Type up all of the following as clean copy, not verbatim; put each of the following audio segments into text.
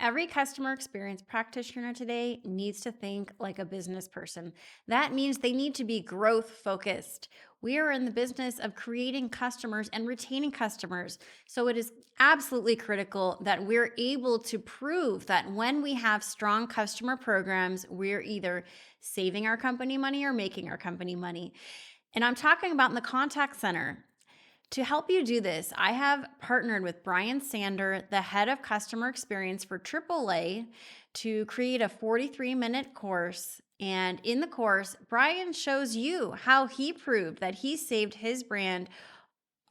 Every customer experience practitioner today needs to think like a business person. That means they need to be growth focused. We are in the business of creating customers and retaining customers. So it is absolutely critical that we're able to prove that when we have strong customer programs, we're either saving our company money or making our company money. And I'm talking about in the contact center. To help you do this, I have partnered with Brian Sander, the head of customer experience for AAA, to create a 43-minute course. And in the course, Brian shows you how he proved that he saved his brand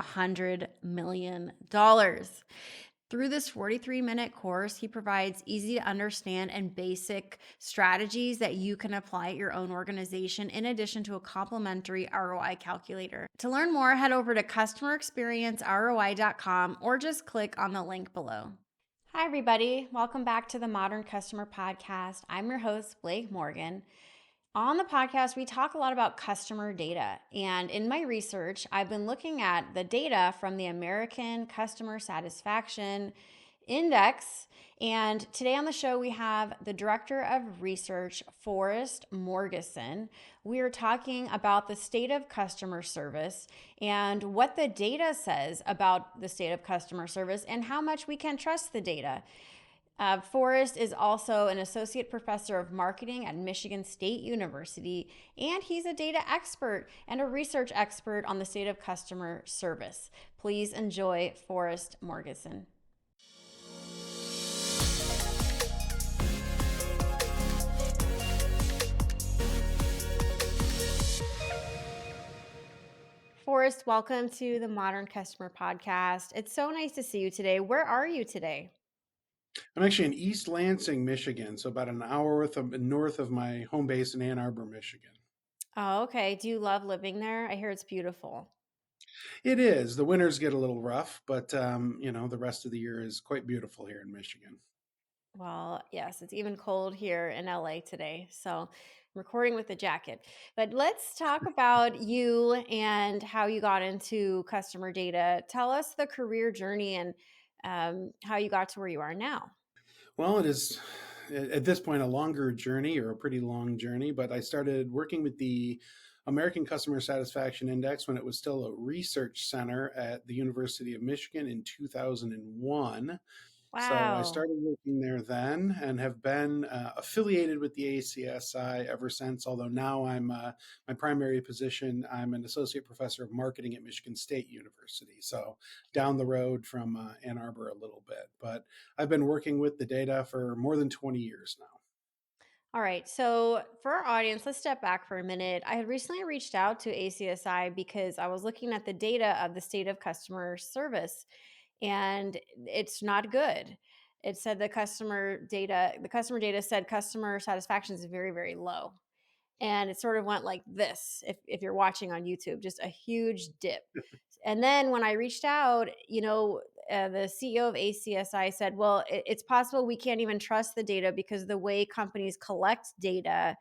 $100 million. Through this 43-minute course, he provides easy to understand and basic strategies that you can apply at your own organization, in addition to a complimentary ROI calculator. To learn more, head over to customerexperienceroi.com or just click on the link below. Hi, everybody. Welcome back to the Modern Customer Podcast. I'm your host, Blake Morgan. On the podcast, we talk a lot about customer data. And in my research, I've been looking at the data from the American Customer Satisfaction Index. And today on the show, we have the Director of Research, Forrest Morgeson. We are talking about the state of customer service and what the data says about the state of customer service and how much we can trust the data. Forrest is also an associate professor of marketing at Michigan State University, and he's a data expert and a research expert on the state of customer service. Please enjoy Forrest Morgeson. Forrest, welcome to the Modern Customer Podcast. It's so nice to see you today. Where are you today? I'm actually in East Lansing, Michigan, so about an hour north of my home base in Ann Arbor, Michigan. Oh, okay. Do you love living there? I hear it's beautiful. It is. The winters get a little rough, but the rest of the year is quite beautiful here in Michigan. Well, yes, it's even cold here in LA today. So I'm recording with a jacket. But let's talk about you and how you got into customer data. Tell us the career journey and how you got to where you are now. Well, it is at this point a longer journey or a pretty long journey, but I started working with the American Customer Satisfaction Index when it was still a research center at the University of Michigan in 2001. So I Wow. started working there then and have been affiliated with the ACSI ever since. Although now my primary position, I'm an associate professor of marketing at Michigan State University. So down the road from Ann Arbor a little bit. But I've been working with the data for more than 20 years now. All right. So, for our audience, let's step back for a minute. I had recently reached out to ACSI because I was looking at the data of the state of customer service, and it's not good. It said the customer data said customer satisfaction is very, very low. And it sort of went like this if you're watching on YouTube, just a huge dip. And then when I reached out, the CEO of ACSI said, well, it's possible we can't even trust the data because the way companies collect data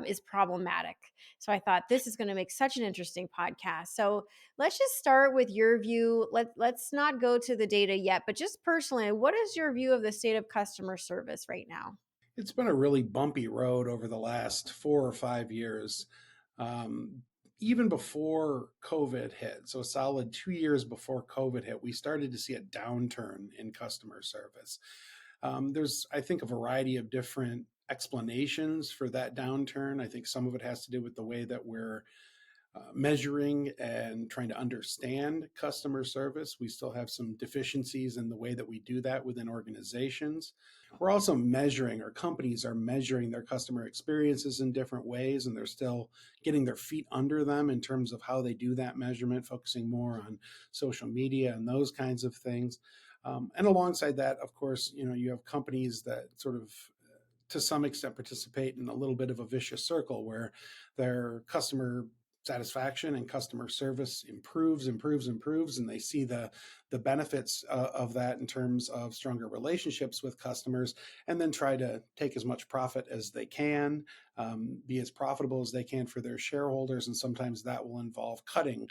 is problematic. So I thought this is going to make such an interesting podcast. So let's just start with your view. Let's not go to the data yet, but just personally, what is your view of the state of customer service right now? It's been a really bumpy road over the last 4 or 5 years. Um, Even before COVID hit, so a solid 2 years before COVID hit, we started to see a downturn in customer service. There's, I think, a variety of different explanations for that downturn. I think some of it has to do with the way that we're measuring and trying to understand customer service. We still have some deficiencies in the way that we do that within organizations. We're also measuring, or companies are measuring their customer experiences in different ways, and they're still getting their feet under them in terms of how they do that measurement, focusing more on social media and those kinds of things. And alongside that, of course, you have companies that sort of to some extent participate in a little bit of a vicious circle where their customer satisfaction and customer service improves, and they see the benefits of that in terms of stronger relationships with customers, and then try to take as much profit as they can, be as profitable as they can for their shareholders, and sometimes that will involve cutting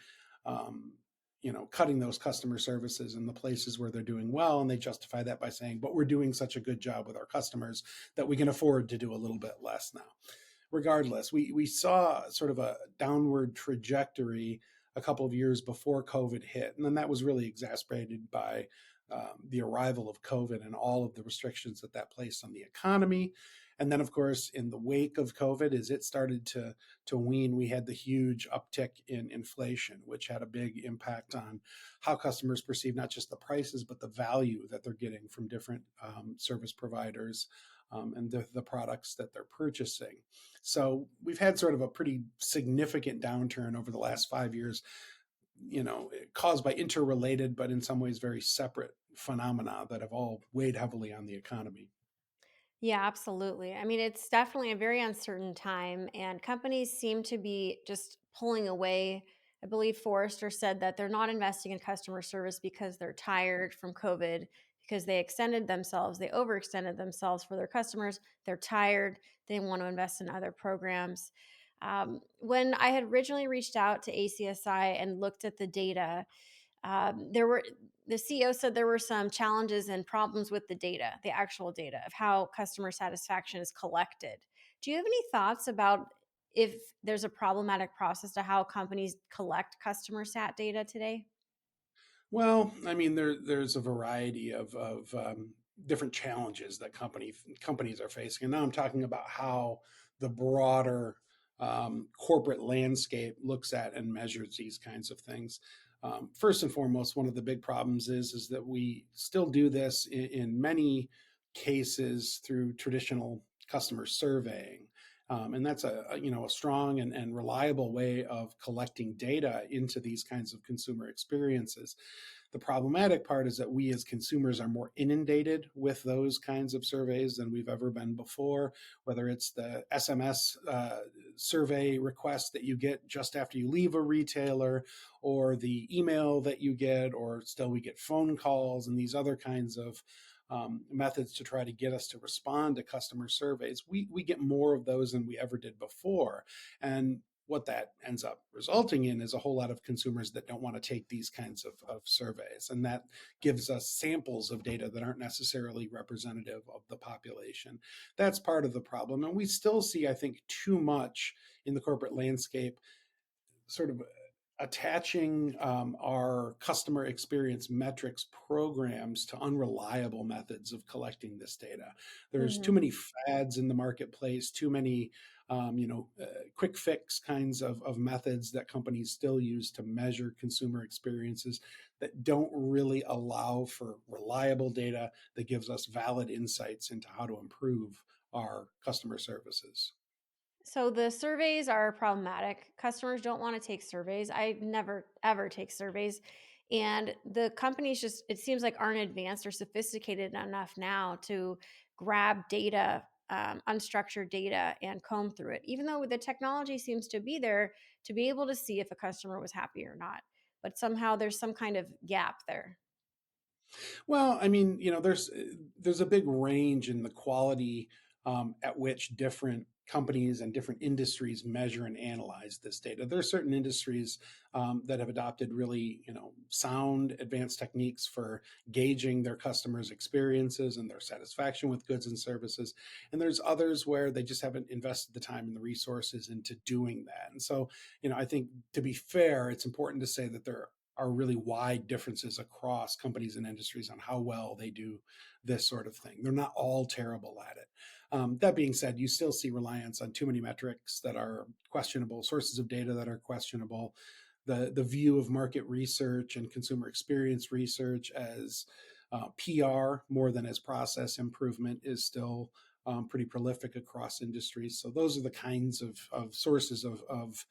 cutting those customer services in the places where they're doing well, and they justify that by saying, but we're doing such a good job with our customers that we can afford to do a little bit less now. Regardless, we saw sort of a downward trajectory a couple of years before COVID hit, and then that was really exacerbated by the arrival of COVID and all of the restrictions that that placed on the economy. And then, of course, in the wake of COVID, as it started to wane, we had the huge uptick in inflation, which had a big impact on how customers perceive not just the prices, but the value that they're getting from different service providers and the products that they're purchasing. So we've had sort of a pretty significant downturn over the last 5 years, caused by interrelated, but in some ways very separate phenomena that have all weighed heavily on the economy. Yeah, absolutely. I mean, it's definitely a very uncertain time, and companies seem to be just pulling away. I believe Forrester said that they're not investing in customer service because they're tired from COVID, because they overextended themselves for their customers. They're tired. They want to invest in other programs. When I had originally reached out to ACSI and looked at the data, there were the CEO said there were some challenges and problems with the data, the actual data of how customer satisfaction is collected. Do you have any thoughts about if there's a problematic process to how companies collect customer sat data today? Well, I mean, there's a variety of different challenges that companies are facing, and now I'm talking about how the broader corporate landscape looks at and measures these kinds of things. First and foremost, one of the big problems is that we still do this in many cases through traditional customer surveying. And that's a strong and reliable way of collecting data into these kinds of consumer experiences. The problematic part is that we as consumers are more inundated with those kinds of surveys than we've ever been before, whether it's the SMS survey request that you get just after you leave a retailer, or the email that you get, or still we get phone calls and these other kinds of methods to try to get us to respond to customer surveys. We get more of those than we ever did before. And what that ends up resulting in is a whole lot of consumers that don't want to take these kinds of surveys. And that gives us samples of data that aren't necessarily representative of the population. That's part of the problem. And we still see, I think, too much in the corporate landscape sort of attaching our customer experience metrics programs to unreliable methods of collecting this data. There's too Hmm. many fads in the marketplace, too many quick fix kinds of methods that companies still use to measure consumer experiences that don't really allow for reliable data that gives us valid insights into how to improve our customer services. So the surveys are problematic. Customers don't want to take surveys. I never ever take surveys. And the companies just, it seems like, aren't advanced or sophisticated enough now to grab data, unstructured data, and comb through it, even though the technology seems to be there to be able to see if a customer was happy or not. But somehow there's some kind of gap there. Well, I mean, there's a big range in the quality at which different companies and different industries measure and analyze this data. There are certain industries that have adopted really, sound advanced techniques for gauging their customers' experiences and their satisfaction with goods and services. And there's others where they just haven't invested the time and the resources into doing that. And so, I think to be fair, it's important to say that there are really wide differences across companies and industries on how well they do this sort of thing. They're not all terrible at it. That being said, you still see reliance on too many metrics that are questionable, sources of data that are questionable. The view of market research and consumer experience research as PR more than as process improvement is still pretty prolific across industries. So those are the kinds of sources of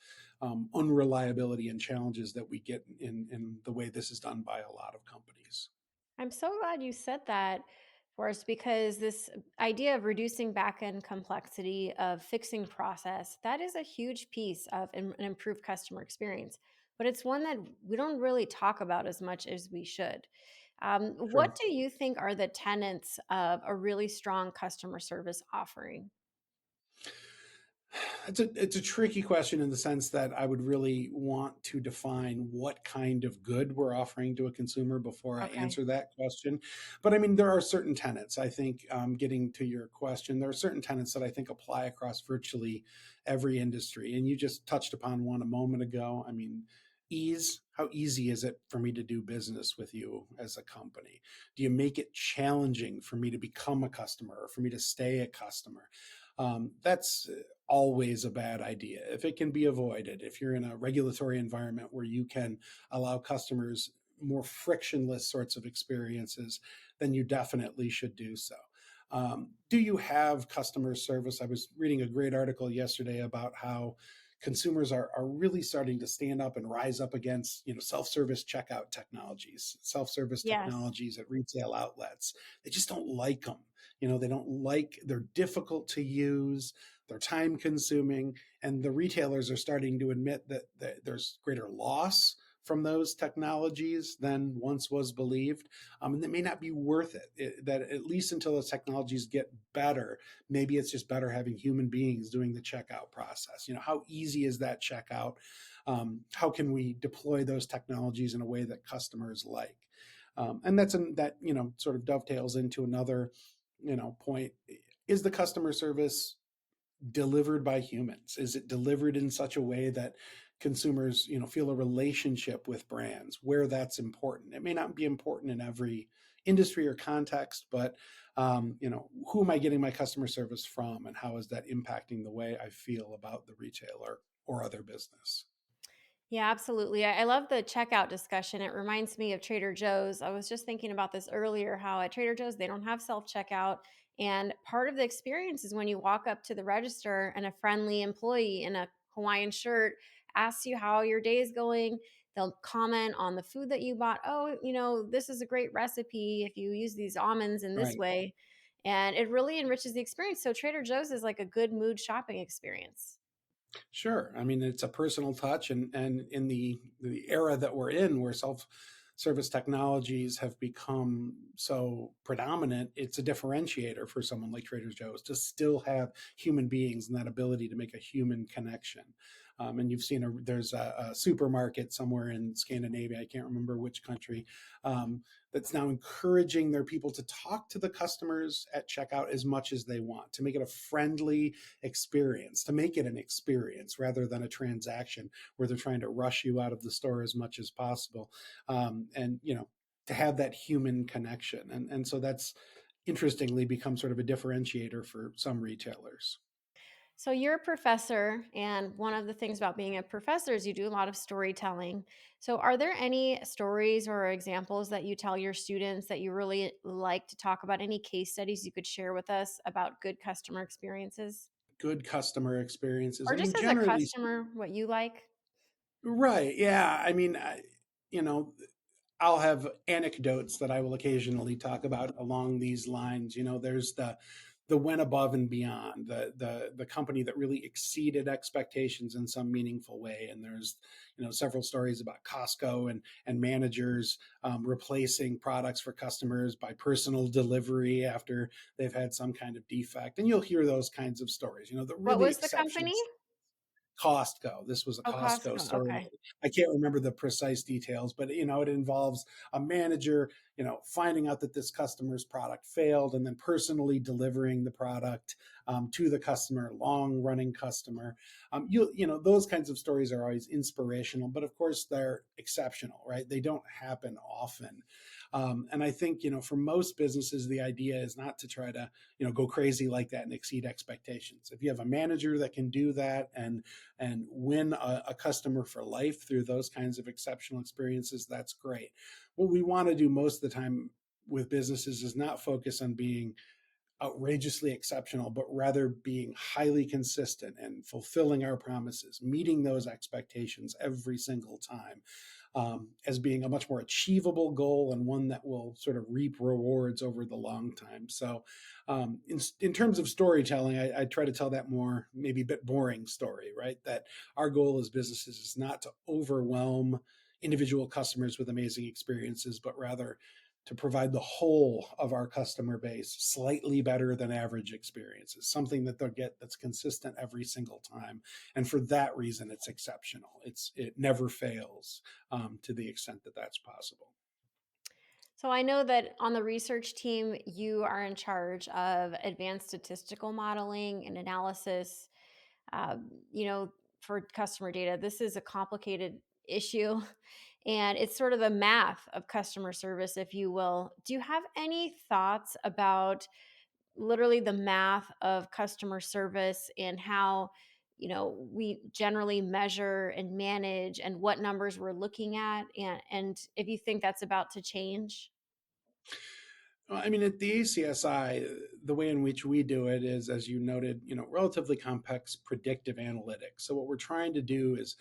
unreliability and challenges that we get in the way this is done by a lot of companies. I'm so glad you said that, Forrest, because this idea of reducing back end complexity, of fixing process, that is a huge piece of an improved customer experience. But it's one that we don't really talk about as much as we should. Sure. What do you think are the tenets of a really strong customer service offering? It's a tricky question in the sense that I would really want to define what kind of good we're offering to a consumer before I Okay. answer that question. But I mean, there are certain tenets. I think, getting to your question, there are certain tenets that I think apply across virtually every industry. And you just touched upon one a moment ago. I mean, ease. How easy is it for me to do business with you as a company? Do you make it challenging for me to become a customer or for me to stay a customer? That's always a bad idea. If it can be avoided, if you're in a regulatory environment where you can allow customers more frictionless sorts of experiences, then you definitely should do so. Do you have customer service? I was reading a great article yesterday about how consumers are really starting to stand up and rise up against self-service checkout technologies, self-service Yes. technologies at retail outlets. They just don't like them. They don't like, they're difficult to use, they're time consuming, and the retailers are starting to admit that there's greater loss from those technologies than once was believed. And it may not be worth that at least until those technologies get better, maybe it's just better having human beings doing the checkout process. How easy is that checkout? How can we deploy those technologies in a way that customers like? And that sort of dovetails into another point. Is the customer service delivered by humans? Is it delivered in such a way that consumers, feel a relationship with brands where that's important? It may not be important in every industry or context, but who am I getting my customer service from, and how is that impacting the way I feel about the retailer or other business? Yeah, absolutely. I love the checkout discussion. It reminds me of Trader Joe's. I was just thinking about this earlier how at Trader Joe's, they don't have self checkout. And part of the experience is when you walk up to the register and a friendly employee in a Hawaiian shirt asks you how your day is going. They'll comment on the food that you bought. Oh, this is a great recipe if you use these almonds in this Right. way. And it really enriches the experience. So Trader Joe's is like a good mood shopping experience. Sure. I mean, it's a personal touch, and in the era that we're in, where self-service technologies have become so predominant, it's a differentiator for someone like Trader Joe's to still have human beings and that ability to make a human connection. And you've seen there's a supermarket somewhere in Scandinavia, I can't remember which country, that's now encouraging their people to talk to the customers at checkout as much as they want, to make it a friendly experience, to make it an experience rather than a transaction where they're trying to rush you out of the store as much as possible. And, to have that human connection. And so that's interestingly become sort of a differentiator for some retailers. So you're a professor, and one of the things about being a professor is you do a lot of storytelling. So are there any stories or examples that you tell your students that you really like to talk about? Any case studies you could share with us about good customer experiences? Good customer experiences. Or I mean, just as a generally, customer, what you like? right. Yeah. I mean, you know, I'll have anecdotes that I will occasionally talk about along these lines. There's the went above and beyond, the company that really exceeded expectations in some meaningful way. And there's several stories about Costco and managers replacing products for customers by personal delivery after they've had some kind of defect. And you'll hear those kinds of stories. The What really was the company? exceptions. Costco. This was a Oh, Costco Costco. story. Okay. I can't remember the precise details, but it involves a manager, finding out that this customer's product failed and then personally delivering the product to the customer, long-running customer. Those kinds of stories are always inspirational, but of course they're exceptional, right? They don't happen often. And I think, for most businesses, the idea is not to try to, go crazy like that and exceed expectations. If you have a manager that can do that and win a customer for life through those kinds of exceptional experiences, that's great. What we want to do most of the time with businesses is not focus on being outrageously exceptional, but rather being highly consistent and fulfilling our promises, meeting those expectations every single time, as being a much more achievable goal and one that will sort of reap rewards over the long time. So, in terms of storytelling, I try to tell that more, maybe a bit boring story, right? That our goal as businesses is not to overwhelm individual customers with amazing experiences, but rather to provide the whole of our customer base slightly better than average experiences, something that they'll get that's consistent every single time. And for that reason, it's exceptional. It never fails to the extent that that's possible. So I know that on the research team, you are in charge of advanced statistical modeling and analysis, you know, for customer data. This is a complicated issue and it's sort of the math of customer service, if you will. Do you have any thoughts about literally the math of customer service and how, we generally measure and manage and what numbers we're looking at, and if you think that's about to change? I mean, at the ACSI, the way in which we do it is, as you noted, relatively complex predictive analytics. So what we're trying to do is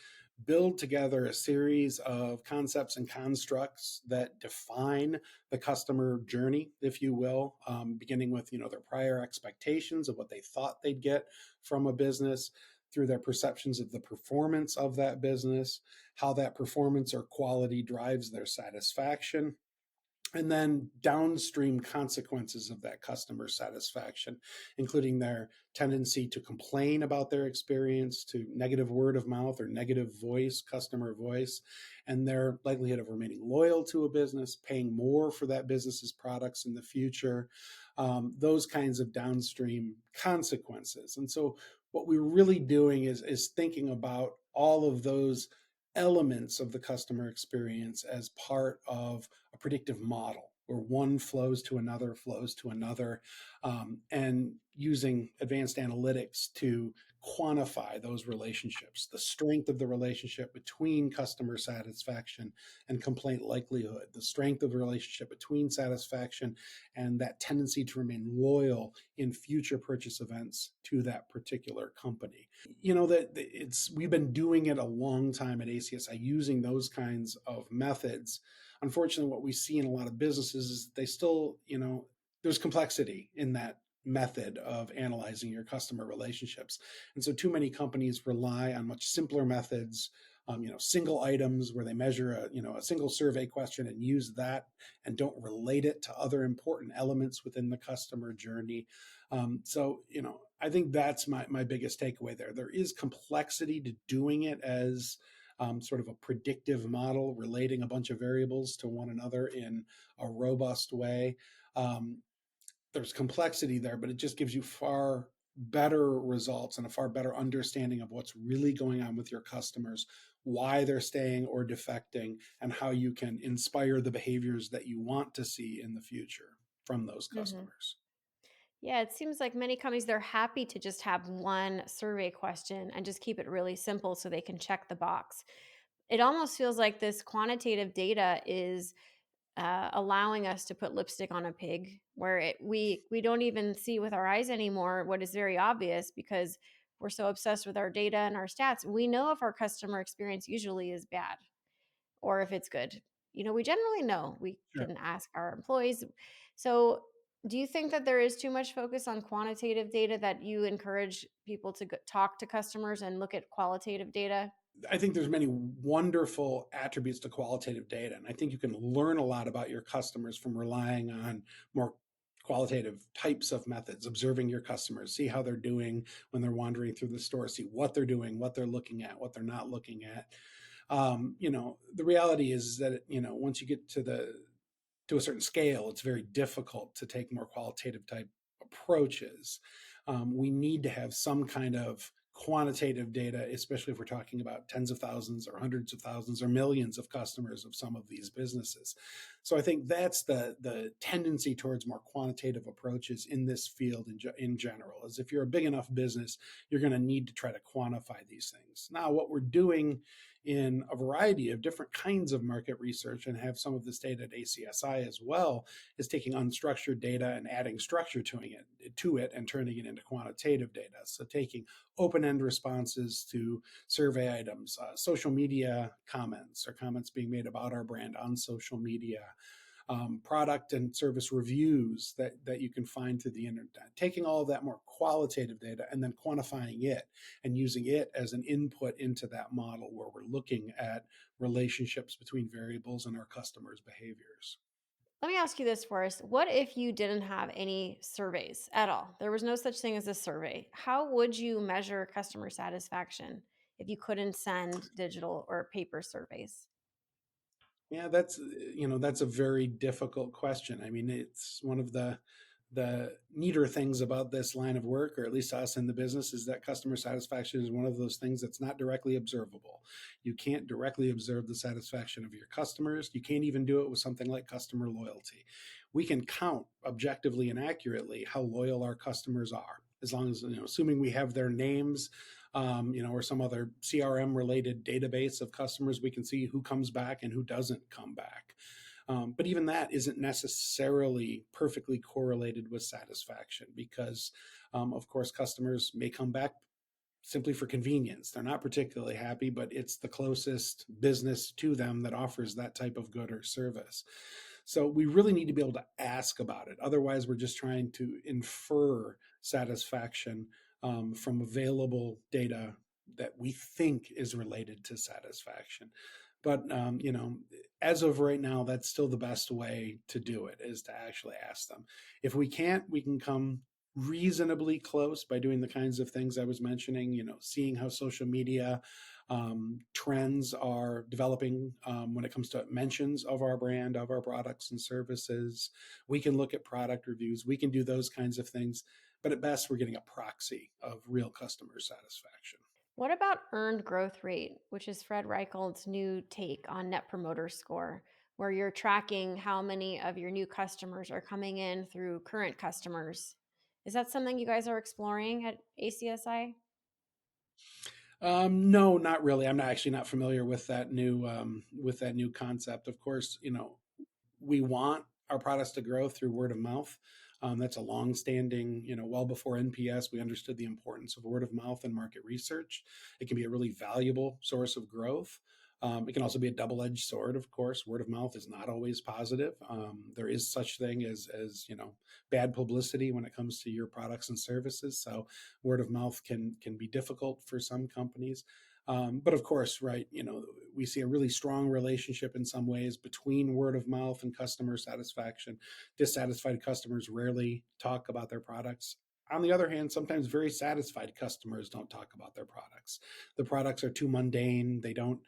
build together a series of concepts and constructs that define the customer journey, if you will, beginning with their prior expectations of what they thought they'd get from a business, through their perceptions of the performance of that business, how that performance or quality drives their satisfaction, and then downstream consequences of that customer satisfaction, including their tendency to complain about their experience, to negative word of mouth or negative voice, customer voice, and their likelihood of remaining loyal to a business, paying more for that business's products in the future, those kinds of downstream consequences. And so what we're really doing is thinking about all of those elements of the customer experience as part of a predictive model where one flows to another, and using advanced analytics to quantify those relationships, the strength of the relationship between customer satisfaction and complaint likelihood, the strength of the relationship between satisfaction and that tendency to remain loyal in future purchase events to that particular company. That it's we've been doing it a long time at ACSI using those kinds of methods. Unfortunately, what we see in a lot of businesses is they still, there's complexity in that method of analyzing your customer relationships. And so too many companies rely on much simpler methods, single items where they measure a single survey question and use that and don't relate it to other important elements within the customer journey. I think that's my biggest takeaway there. There is complexity to doing it as sort of a predictive model, relating a bunch of variables to one another in a robust way. There's complexity there, but it just gives you far better results and a far better understanding of what's really going on with your customers, why they're staying or defecting, and how you can inspire the behaviors that you want to see in the future from those Hmm. customers. Yeah, it seems like many companies, they're happy to just have one survey question and just keep it really simple so they can check the box. It almost feels like this quantitative data is allowing us to put lipstick on a pig, where we don't even see with our eyes anymore what is very obvious because we're so obsessed with our data and our stats. We know if our customer experience usually is bad or if it's good. We generally know. We Sure. can ask our employees. So, do you think that there is too much focus on quantitative data, that you encourage people to talk to customers and look at qualitative data? I think there's many wonderful attributes to qualitative data, and I think you can learn a lot about your customers from relying on more qualitative types of methods, observing your customers, see how they're doing when they're wandering through the store, see what they're doing, what they're looking at, what they're not looking at. The reality is that once you get to a certain scale, it's very difficult to take more qualitative type approaches. We need to have some kind of quantitative data, especially if we're talking about tens of thousands or hundreds of thousands or millions of customers of some of these businesses. So I think that's the tendency towards more quantitative approaches in this field in general. Is if you're a big enough business, you're going to need to try to quantify these things. Now, what we're doing in a variety of different kinds of market research, and have some of this data at ACSI as well, is taking unstructured data and adding structure to it and turning it into quantitative data. So taking open-end responses to survey items, social media comments or comments being made about our brand on social media, product and service reviews that you can find through the internet, taking all of that more qualitative data and then quantifying it and using it as an input into that model where we're looking at relationships between variables and our customers' behaviors. Let me ask you this first. What if you didn't have any surveys at all? There was no such thing as a survey. How would you measure customer satisfaction if you couldn't send digital or paper surveys? Yeah, that's a very difficult question. I mean, it's one of the neater things about this line of work, or at least us in the business, is that customer satisfaction is one of those things that's not directly observable. You can't directly observe the satisfaction of your customers. You can't even do it with something like customer loyalty. We can count objectively and accurately how loyal our customers are, as long as, assuming we have their names, or some other CRM related database of customers, we can see who comes back and who doesn't come back. But even that isn't necessarily perfectly correlated with satisfaction because, of course, customers may come back simply for convenience. They're not particularly happy, but it's the closest business to them that offers that type of good or service. So we really need to be able to ask about it. Otherwise, we're just trying to infer satisfaction from available data that we think is related to satisfaction. But as of right now, that's still the best way to do it, is to actually ask them. If we can't, we can come reasonably close by doing the kinds of things I was mentioning, seeing how social media trends are developing when it comes to mentions of our brand, of our products and services. We can look at product reviews. We can do those kinds of things. But at best, we're getting a proxy of real customer satisfaction. What about earned growth rate, which is Fred Reichelt's new take on Net Promoter Score, where you're tracking how many of your new customers are coming in through current customers? Is that something you guys are exploring at ACSI? No, not really. I'm not actually not familiar with that new concept. Of course, we want our products to grow through word of mouth. That's a long-standing, well before NPS, we understood the importance of word of mouth and market research. It can be a really valuable source of growth. It can also be a double-edged sword, of course. Word of mouth is not always positive. There is such thing as bad publicity when it comes to your products and services. So word of mouth can be difficult for some companies. But of course, right, we see a really strong relationship in some ways between word of mouth and customer satisfaction. Dissatisfied customers rarely talk about their products. On the other hand, sometimes very satisfied customers don't talk about their products. The products are too mundane. They don't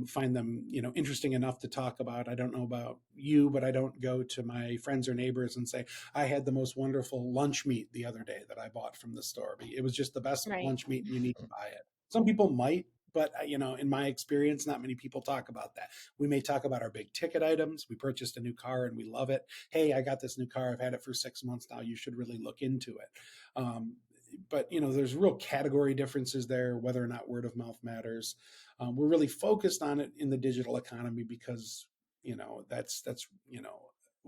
find them, interesting enough to talk about. I don't know about you, but I don't go to my friends or neighbors and say, I had the most wonderful lunch meat the other day that I bought from the store. It was just the best Right. lunch meat and you need to buy it. Some people might, but in my experience, not many people talk about that. We may talk about our big ticket items. We purchased a new car and we love it. Hey, I got this new car. I've had it for 6 months now. You should really look into it. But there's real category differences there, whether or not word of mouth matters. We're really focused on it in the digital economy because that's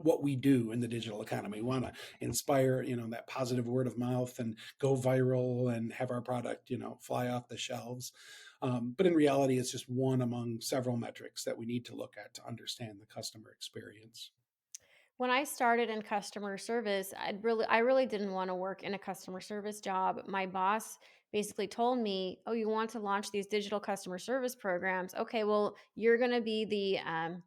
what we do in the digital economy. We want to inspire that positive word of mouth and go viral and have our product fly off the shelves. But in reality, it's just one among several metrics that we need to look at to understand the customer experience. When I started in customer service, I really didn't want to work in a customer service job. My boss basically told me, "Oh, you want to launch these digital customer service programs? Okay, well, you're going to be the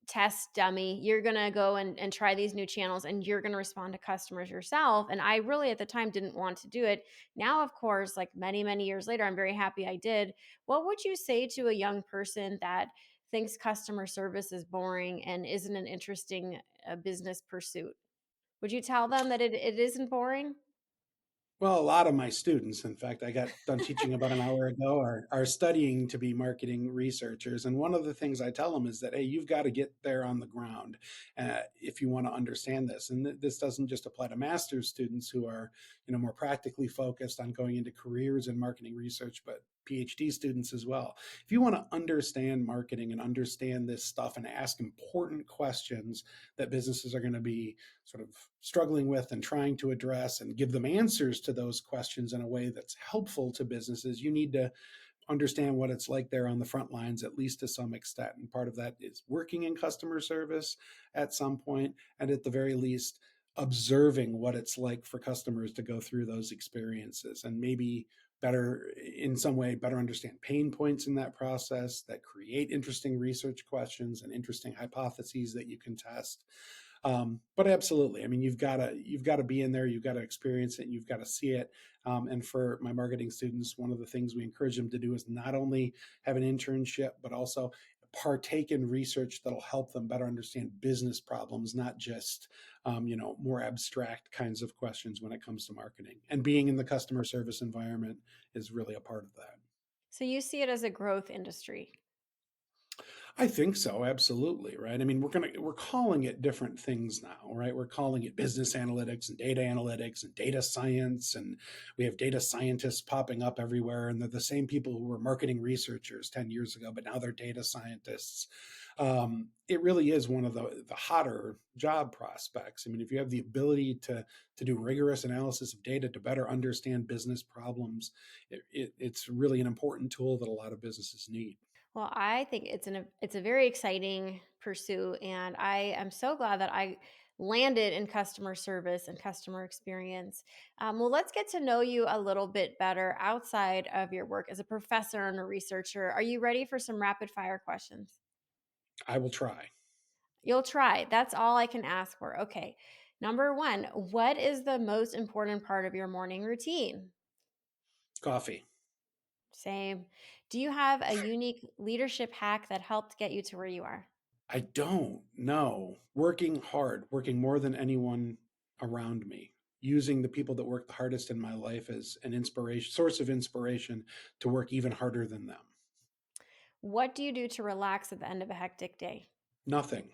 test dummy. You're going to go and try these new channels and you're going to respond to customers yourself." And I really at the time didn't want to do it. Now, of course, like many, many years later, I'm very happy I did. What would you say to a young person that thinks customer service is boring and isn't an interesting business pursuit? Would you tell them that it isn't boring? Well, a lot of my students, in fact, I got done teaching about an hour ago, are studying to be marketing researchers. And one of the things I tell them is that, hey, you've got to get there on the ground if you want to understand this. And this doesn't just apply to master's students who are, more practically focused on going into careers in marketing research, but PhD students as well. If you want to understand marketing and understand this stuff and ask important questions that businesses are going to be sort of struggling with and trying to address and give them answers to those questions in a way that's helpful to businesses, you need to understand what it's like there on the front lines, at least to some extent. And part of that is working in customer service at some point, and at the very least, observing what it's like for customers to go through those experiences and maybe better in some way, better understand pain points in that process that create interesting research questions and interesting hypotheses that you can test. But absolutely, I mean, you've got to be in there, you've got to experience it, and you've got to see it. And for my marketing students, one of the things we encourage them to do is not only have an internship, but also partake in research that'll help them better understand business problems, not just more abstract kinds of questions when it comes to marketing. And being in the customer service environment is really a part of that. So you see it as a growth industry. I think so, absolutely, right? I mean, we're calling it different things now, right? We're calling it business analytics and data science, and we have data scientists popping up everywhere, and they're the same people who were marketing researchers 10 years ago, but now they're data scientists. It really is one of the hotter job prospects. I mean, if you have the ability to do rigorous analysis of data to better understand business problems, it's really an important tool that a lot of businesses need. Well, I think it's a very exciting pursuit, and I am so glad that I landed in customer service and customer experience. Well, let's get to know you a little bit better outside of your work as a professor and a researcher. Are you ready for some rapid fire questions? I will try. You'll try. That's all I can ask for. Okay. Number one, what is the most important part of your morning routine? Coffee. Same. Do you have a unique leadership hack that helped get you to where you are? I don't know. Working hard, working more than anyone around me, using the people that work the hardest in my life as an inspiration, source of inspiration to work even harder than them. What do you do to relax at the end of a hectic day? Nothing.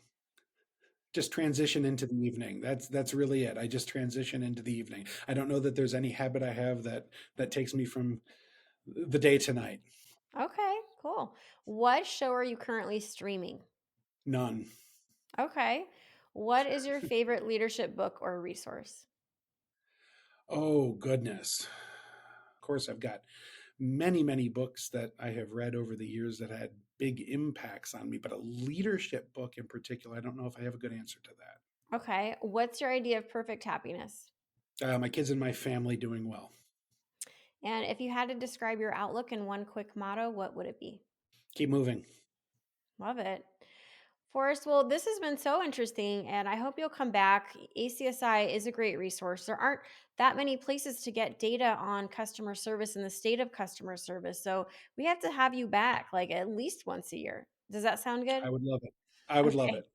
Just transition into the evening. That's really it. I just transition into the evening. I don't know that there's any habit I have that takes me from the day to night. Okay, cool. What show are you currently streaming? None. Okay. What is your favorite leadership book or resource? Oh goodness. Of course, I've got many books that I have read over the years that had big impacts on me, but a leadership book in particular, I don't know if I have a good answer to that. Okay. What's your idea of perfect happiness? My kids and my family doing well. And if you had to describe your outlook in one quick motto, what would it be? Keep moving. Love it. Forrest, well, this has been so interesting, and I hope you'll come back. ACSI is a great resource. There aren't that many places to get data on customer service and the state of customer service. So we have to have you back like at least once a year. Does that sound good? I would love it. I would love Okay. it.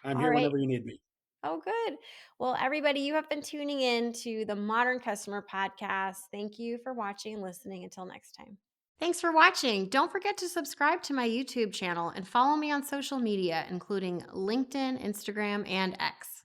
I'm All here right. whenever you need me. Oh, good. Well, everybody, you have been tuning in to the Modern Customer Podcast. Thank you for watching and listening. Until next time. Thanks for watching. Don't forget to subscribe to my YouTube channel and follow me on social media, including LinkedIn, Instagram, and X.